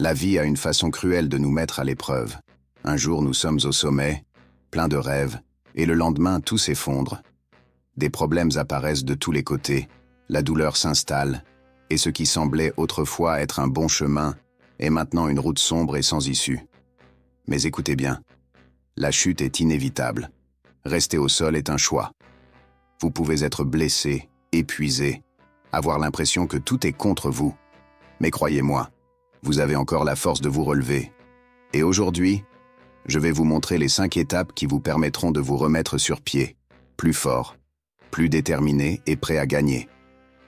La vie a une façon cruelle de nous mettre à l'épreuve. Un jour, nous sommes au sommet, plein de rêves, et le lendemain, tout s'effondre. Des problèmes apparaissent de tous les côtés, la douleur s'installe, et ce qui semblait autrefois être un bon chemin est maintenant une route sombre et sans issue. Mais écoutez bien, la chute est inévitable. Rester au sol est un choix. Vous pouvez être blessé, épuisé, avoir l'impression que tout est contre vous. Mais croyez-moi, vous avez encore la force de vous relever. Et aujourd'hui, je vais vous montrer les 5 étapes qui vous permettront de vous remettre sur pied, plus fort, plus déterminé et prêt à gagner.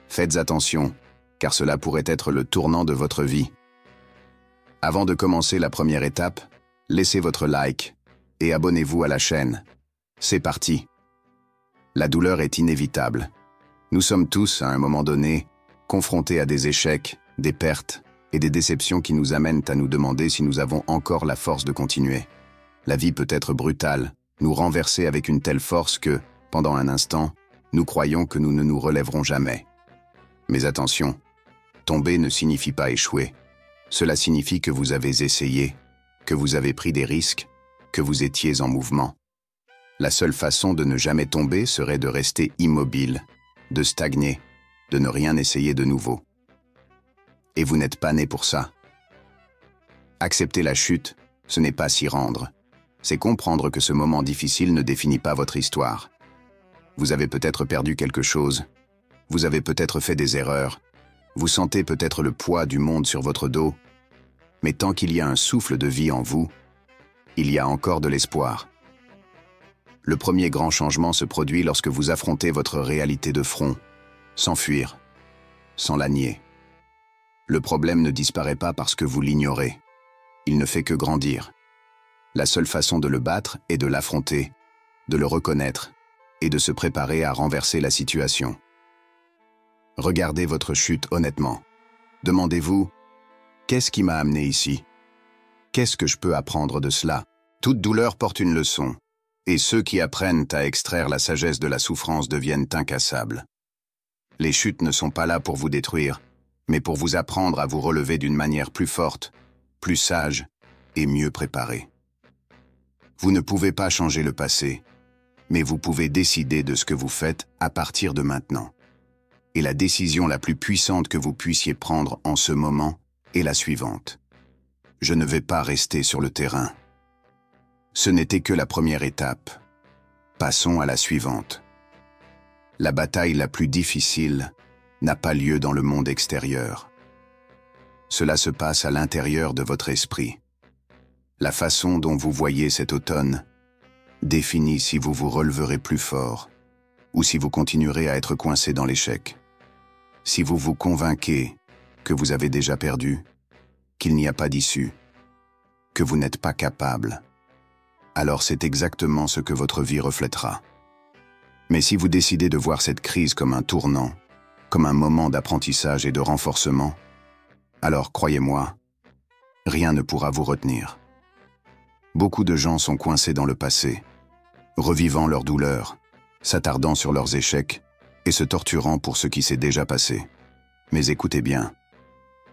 Faites attention, car cela pourrait être le tournant de votre vie. Avant de commencer la première étape, laissez votre like et abonnez-vous à la chaîne. C'est parti. La douleur est inévitable. Nous sommes tous, à un moment donné, confrontés à des échecs, des pertes et des déceptions qui nous amènent à nous demander si nous avons encore la force de continuer. La vie peut être brutale, nous renverser avec une telle force que, pendant un instant, nous croyons que nous ne nous relèverons jamais. Mais attention, tomber ne signifie pas échouer. Cela signifie que vous avez essayé, que vous avez pris des risques, que vous étiez en mouvement. La seule façon de ne jamais tomber serait de rester immobile, de stagner, de ne rien essayer de nouveau. Et vous n'êtes pas né pour ça. Accepter la chute, ce n'est pas s'y rendre. C'est comprendre que ce moment difficile ne définit pas votre histoire. Vous avez peut-être perdu quelque chose. Vous avez peut-être fait des erreurs. Vous sentez peut-être le poids du monde sur votre dos. Mais tant qu'il y a un souffle de vie en vous, il y a encore de l'espoir. Le premier grand changement se produit lorsque vous affrontez votre réalité de front, sans fuir, sans la nier. Le problème ne disparaît pas parce que vous l'ignorez. Il ne fait que grandir. La seule façon de le battre est de l'affronter, de le reconnaître et de se préparer à renverser la situation. Regardez votre chute honnêtement. Demandez-vous, qu'est-ce qui m'a amené ici? Qu'est-ce que je peux apprendre de cela? Toute douleur porte une leçon, et ceux qui apprennent à extraire la sagesse de la souffrance deviennent incassables. Les chutes ne sont pas là pour vous détruire, mais pour vous apprendre à vous relever d'une manière plus forte, plus sage et mieux préparée. Vous ne pouvez pas changer le passé, mais vous pouvez décider de ce que vous faites à partir de maintenant. Et la décision la plus puissante que vous puissiez prendre en ce moment est la suivante. Je ne vais pas rester sur le terrain. Ce n'était que la première étape. Passons à la suivante. La bataille la plus difficile n'a pas lieu dans le monde extérieur. Cela se passe à l'intérieur de votre esprit. La façon dont vous voyez cet automne définit si vous vous releverez plus fort ou si vous continuerez à être coincé dans l'échec. Si vous vous convainquez que vous avez déjà perdu, qu'il n'y a pas d'issue, que vous n'êtes pas capable, alors c'est exactement ce que votre vie reflètera. Mais si vous décidez de voir cette crise comme un tournant, comme un moment d'apprentissage et de renforcement, alors croyez-moi, rien ne pourra vous retenir. Beaucoup de gens sont coincés dans le passé, revivant leurs douleurs, s'attardant sur leurs échecs et se torturant pour ce qui s'est déjà passé. Mais écoutez bien,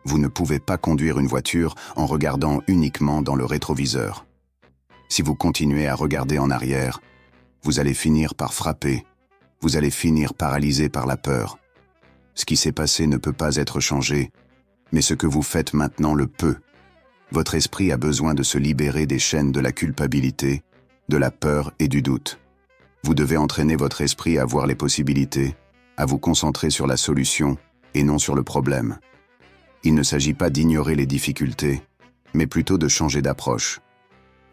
vous ne pouvez pas conduire une voiture en regardant uniquement dans le rétroviseur. Si vous continuez à regarder en arrière, vous allez finir par frapper, vous allez finir paralysé par la peur. Ce qui s'est passé ne peut pas être changé, mais ce que vous faites maintenant le peut. Votre esprit a besoin de se libérer des chaînes de la culpabilité, de la peur et du doute. Vous devez entraîner votre esprit à voir les possibilités, à vous concentrer sur la solution et non sur le problème. Il ne s'agit pas d'ignorer les difficultés, mais plutôt de changer d'approche.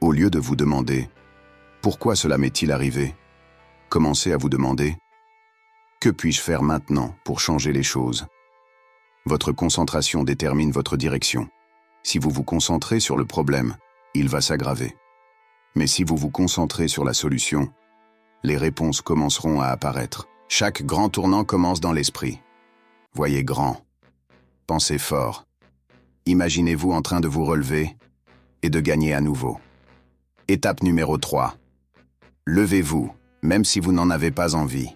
Au lieu de vous demander « Pourquoi cela m'est-il arrivé ?», commencez à vous demander « Que puis-je faire maintenant pour changer les choses ?» Votre concentration détermine votre direction. Si vous vous concentrez sur le problème, il va s'aggraver. Mais si vous vous concentrez sur la solution, les réponses commenceront à apparaître. Chaque grand tournant commence dans l'esprit. Voyez grand. Pensez fort. Imaginez-vous en train de vous relever et de gagner à nouveau. Étape numéro 3. Levez-vous, même si vous n'en avez pas envie.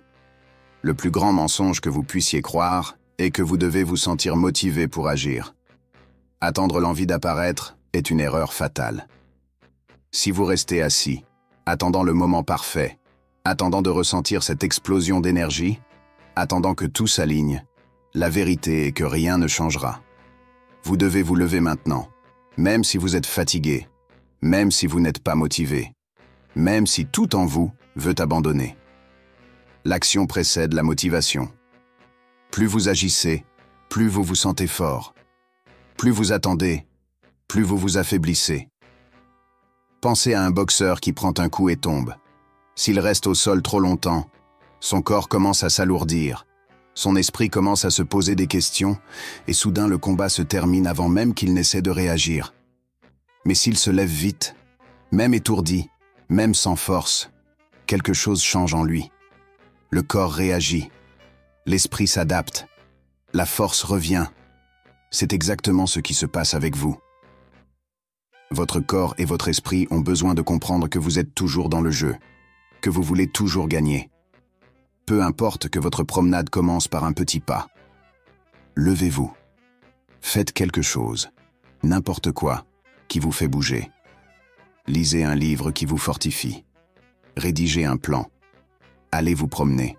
Le plus grand mensonge que vous puissiez croire est que vous devez vous sentir motivé pour agir. Attendre l'envie d'apparaître est une erreur fatale. Si vous restez assis, attendant le moment parfait, attendant de ressentir cette explosion d'énergie, attendant que tout s'aligne, la vérité est que rien ne changera. Vous devez vous lever maintenant, même si vous êtes fatigué, même si vous n'êtes pas motivé, même si tout en vous veut abandonner. L'action précède la motivation. Plus vous agissez, plus vous vous sentez fort. Plus vous attendez, plus vous vous affaiblissez. Pensez à un boxeur qui prend un coup et tombe. S'il reste au sol trop longtemps, son corps commence à s'alourdir, son esprit commence à se poser des questions, et soudain le combat se termine avant même qu'il n'essaie de réagir. Mais s'il se lève vite, même étourdi, même sans force, quelque chose change en lui. Le corps réagit, l'esprit s'adapte, la force revient. C'est exactement ce qui se passe avec vous. Votre corps et votre esprit ont besoin de comprendre que vous êtes toujours dans le jeu, que vous voulez toujours gagner. Peu importe que votre promenade commence par un petit pas. Levez-vous. Faites quelque chose, n'importe quoi, qui vous fait bouger. Lisez un livre qui vous fortifie. Rédigez un plan. Allez vous promener.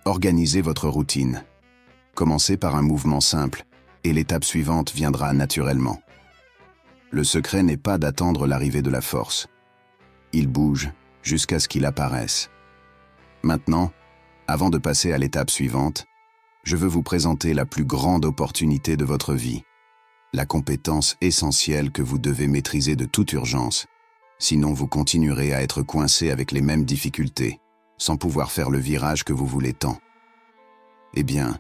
Organisez votre routine. Commencez par un mouvement simple, et l'étape suivante viendra naturellement. Le secret n'est pas d'attendre l'arrivée de la force. Il bouge jusqu'à ce qu'il apparaisse. Maintenant, avant de passer à l'étape suivante, je veux vous présenter la plus grande opportunité de votre vie, la compétence essentielle que vous devez maîtriser de toute urgence, sinon vous continuerez à être coincé avec les mêmes difficultés, sans pouvoir faire le virage que vous voulez tant. Eh bien,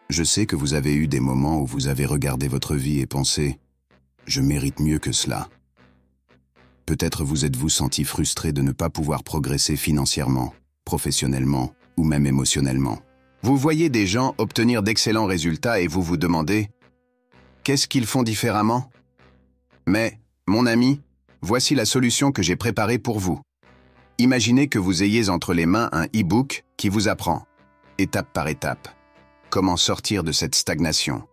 je sais que vous avez eu des moments où vous avez regardé votre vie et pensé « Je mérite mieux que cela ». Peut-être vous êtes-vous senti frustré de ne pas pouvoir progresser financièrement, professionnellement ou même émotionnellement. Vous voyez des gens obtenir d'excellents résultats et vous vous demandez « Qu'est-ce qu'ils font différemment ?» Mais, mon ami, voici la solution que j'ai préparée pour vous. Imaginez que vous ayez entre les mains un e-book qui vous apprend, étape par étape, comment sortir de cette stagnation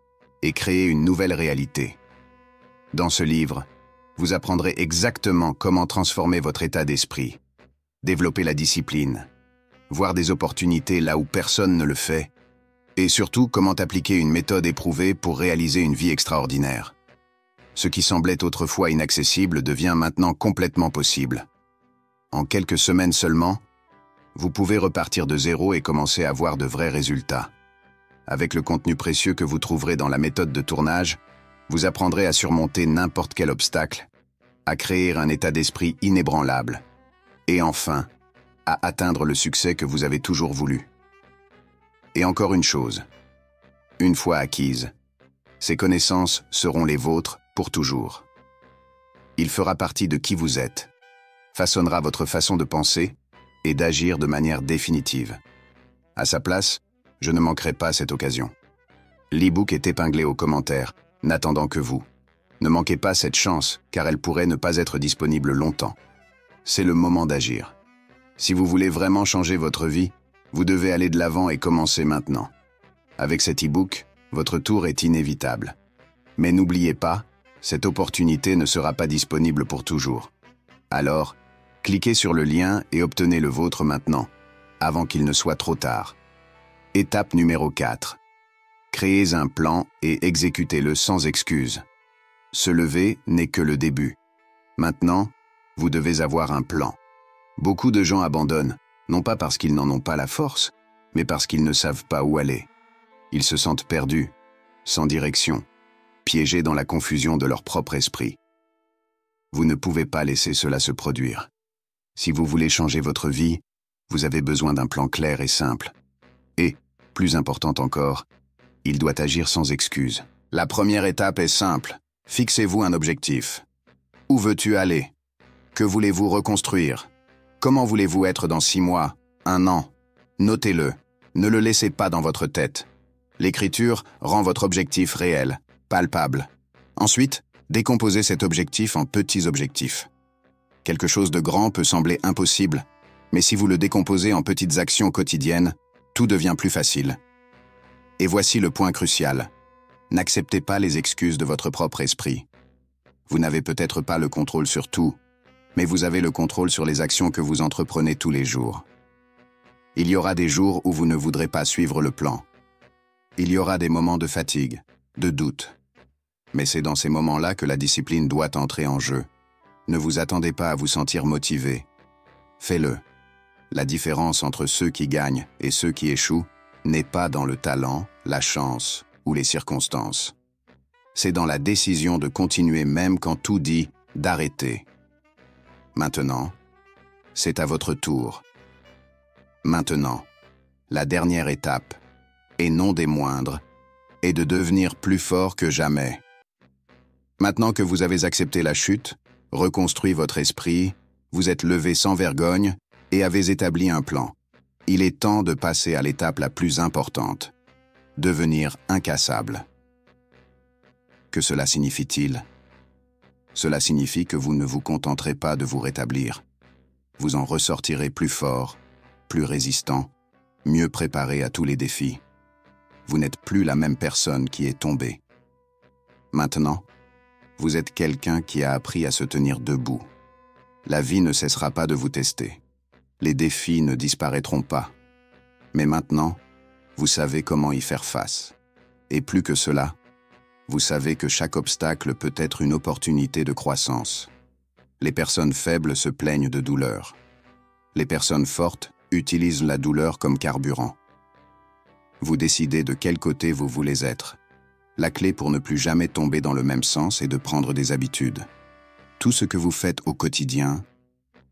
et créer une nouvelle réalité. Dans ce livre, vous apprendrez exactement comment transformer votre état d'esprit, développer la discipline, voir des opportunités là où personne ne le fait, et surtout comment appliquer une méthode éprouvée pour réaliser une vie extraordinaire. Ce qui semblait autrefois inaccessible devient maintenant complètement possible. En quelques semaines seulement, vous pouvez repartir de zéro et commencer à voir de vrais résultats. Avec le contenu précieux que vous trouverez dans la méthode de tournage, vous apprendrez à surmonter n'importe quel obstacle, à créer un état d'esprit inébranlable, et enfin, à atteindre le succès que vous avez toujours voulu. Et encore une chose, une fois acquises, ces connaissances seront les vôtres pour toujours. Il fera partie de qui vous êtes, façonnera votre façon de penser et d'agir de manière définitive. À sa place, je ne manquerai pas cette occasion. L'e-book est épinglé aux commentaires, n'attendant que vous. Ne manquez pas cette chance, car elle pourrait ne pas être disponible longtemps. C'est le moment d'agir. Si vous voulez vraiment changer votre vie, vous devez aller de l'avant et commencer maintenant. Avec cet e-book, votre tour est inévitable. Mais n'oubliez pas, cette opportunité ne sera pas disponible pour toujours. Alors, cliquez sur le lien et obtenez le vôtre maintenant, avant qu'il ne soit trop tard. Étape numéro 4. Créez un plan et exécutez-le sans excuse. Se lever n'est que le début. Maintenant, vous devez avoir un plan. Beaucoup de gens abandonnent, non pas parce qu'ils n'en ont pas la force, mais parce qu'ils ne savent pas où aller. Ils se sentent perdus, sans direction, piégés dans la confusion de leur propre esprit. Vous ne pouvez pas laisser cela se produire. Si vous voulez changer votre vie, vous avez besoin d'un plan clair et simple. Et, plus important encore, il doit agir sans excuse. La première étape est simple. Fixez-vous un objectif. Où veux-tu aller? Que voulez-vous reconstruire? Comment voulez-vous être dans 6 mois, 1 an? Notez-le. Ne le laissez pas dans votre tête. L'écriture rend votre objectif réel, palpable. Ensuite, décomposez cet objectif en petits objectifs. Quelque chose de grand peut sembler impossible, mais si vous le décomposez en petites actions quotidiennes, tout devient plus facile. Et voici le point crucial. N'acceptez pas les excuses de votre propre esprit. Vous n'avez peut-être pas le contrôle sur tout, mais vous avez le contrôle sur les actions que vous entreprenez tous les jours. Il y aura des jours où vous ne voudrez pas suivre le plan. Il y aura des moments de fatigue, de doute. Mais c'est dans ces moments-là que la discipline doit entrer en jeu. Ne vous attendez pas à vous sentir motivé. Faites-le. La différence entre ceux qui gagnent et ceux qui échouent n'est pas dans le talent, la chance ou les circonstances. C'est dans la décision de continuer même quand tout dit d'arrêter. Maintenant, c'est à votre tour. Maintenant, la dernière étape, et non des moindres, est de devenir plus fort que jamais. Maintenant que vous avez accepté la chute, reconstruit votre esprit, vous êtes levé sans vergogne et avez établi un plan. Il est temps de passer à l'étape la plus importante, devenir incassable. Que cela signifie-t-il? Cela signifie que vous ne vous contenterez pas de vous rétablir. Vous en ressortirez plus fort, plus résistant, mieux préparé à tous les défis. Vous n'êtes plus la même personne qui est tombée. Maintenant, vous êtes quelqu'un qui a appris à se tenir debout. La vie ne cessera pas de vous tester. Les défis ne disparaîtront pas. Mais maintenant, vous savez comment y faire face. Et plus que cela, vous savez que chaque obstacle peut être une opportunité de croissance. Les personnes faibles se plaignent de douleur. Les personnes fortes utilisent la douleur comme carburant. Vous décidez de quel côté vous voulez être. La clé pour ne plus jamais tomber dans le même sens est de prendre des habitudes. Tout ce que vous faites au quotidien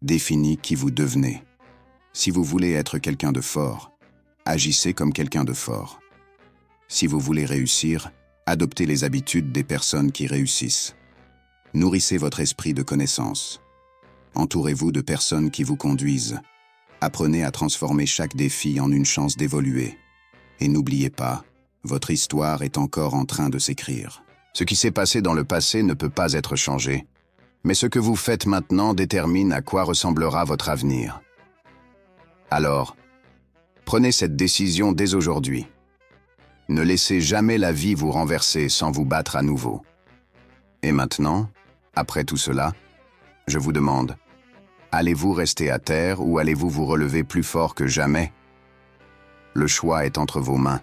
définit qui vous devenez. Si vous voulez être quelqu'un de fort, agissez comme quelqu'un de fort. Si vous voulez réussir, adoptez les habitudes des personnes qui réussissent. Nourrissez votre esprit de connaissances. Entourez-vous de personnes qui vous conduisent. Apprenez à transformer chaque défi en une chance d'évoluer. Et n'oubliez pas, votre histoire est encore en train de s'écrire. Ce qui s'est passé dans le passé ne peut pas être changé, mais ce que vous faites maintenant détermine à quoi ressemblera votre avenir. Alors, prenez cette décision dès aujourd'hui. Ne laissez jamais la vie vous renverser sans vous battre à nouveau. Et maintenant, après tout cela, je vous demande, allez-vous rester à terre ou allez-vous vous relever plus fort que jamais? Le choix est entre vos mains.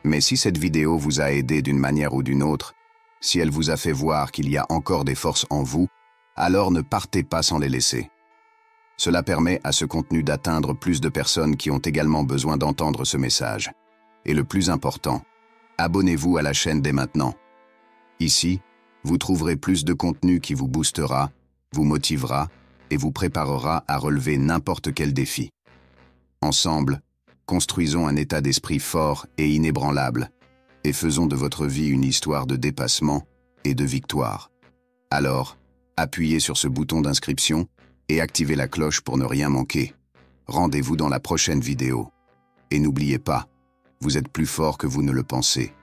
Mais si cette vidéo vous a aidé d'une manière ou d'une autre, si elle vous a fait voir qu'il y a encore des forces en vous, alors ne partez pas sans les laisser. Cela permet à ce contenu d'atteindre plus de personnes qui ont également besoin d'entendre ce message. Et le plus important, abonnez-vous à la chaîne dès maintenant. Ici, vous trouverez plus de contenu qui vous boostera, vous motivera et vous préparera à relever n'importe quel défi. Ensemble, construisons un état d'esprit fort et inébranlable et faisons de votre vie une histoire de dépassement et de victoire. Alors, appuyez sur ce bouton d'inscription et activez la cloche pour ne rien manquer. Rendez-vous dans la prochaine vidéo. Et n'oubliez pas, vous êtes plus fort que vous ne le pensez.